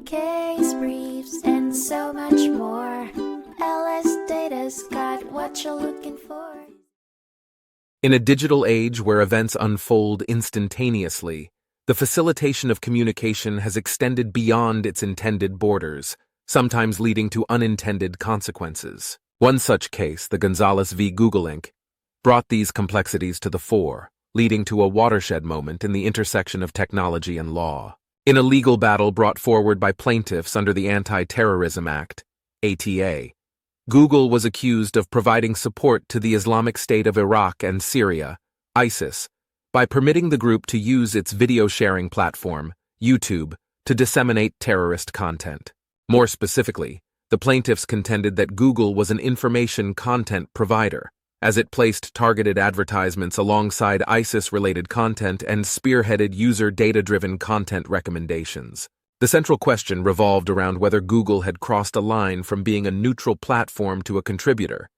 case briefs, and so much more. LSData's got what you're looking for. In a digital age where events unfold instantaneously, the facilitation of communication has extended beyond its intended borders, sometimes leading to unintended consequences. One such case, the Gonzalez v. Google Inc., brought these complexities to the fore, leading to a watershed moment in the intersection of technology and law. In a legal battle brought forward by plaintiffs under the Anti-Terrorism Act, ATA, Google was accused of providing support to the Islamic State of Iraq and Syria, ISIS, by permitting the group to use its video-sharing platform, YouTube, to disseminate terrorist content. More specifically, the plaintiffs contended that Google was an information content provider, as it placed targeted advertisements alongside ISIS-related content and spearheaded user data-driven content recommendations. The central question revolved around whether Google had crossed a line from being a neutral platform to a contributor,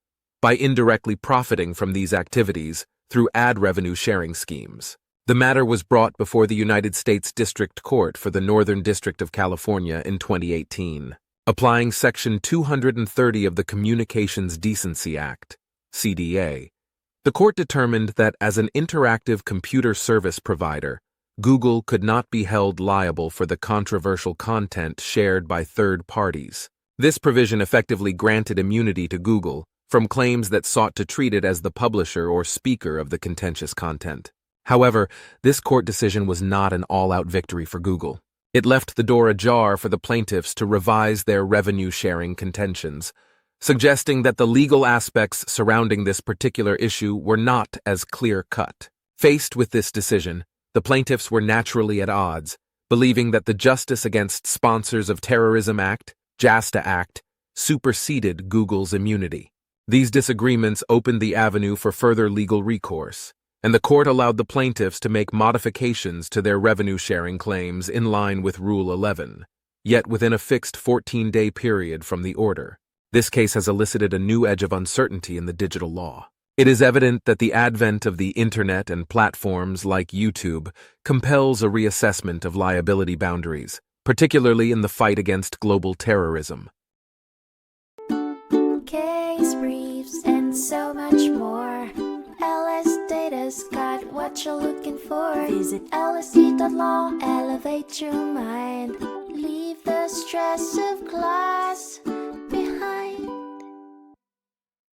by indirectly profiting from these activities through ad revenue sharing schemes. The matter was brought before the United States District Court for the Northern District of California in 2018. Applying Section 230 of the Communications Decency Act, CDA, the court determined that as an interactive computer service provider, Google could not be held liable for the controversial content shared by third parties. This provision effectively granted immunity to Google from claims that sought to treat it as the publisher or speaker of the contentious content. However, this court decision was not an all-out victory for Google. It left the door ajar for the plaintiffs to revise their revenue-sharing contentions, suggesting that the legal aspects surrounding this particular issue were not as clear-cut. Faced with this decision, the plaintiffs were naturally at odds, believing that the Justice Against Sponsors of Terrorism Act, JASTA Act, superseded Google's immunity. These disagreements opened the avenue for further legal recourse, and the court allowed the plaintiffs to make modifications to their revenue-sharing claims in line with Rule 11, yet within a fixed 14-day period from the order. This case has elicited a new edge of uncertainty in the digital law. It is evident that the advent of the Internet and platforms like YouTube compels a reassessment of liability boundaries, particularly in the fight against global terrorism. Case briefs, and so much more. LSData's got what you're looking for. Visit lsd.law, elevate your mind. Leave the stress of class.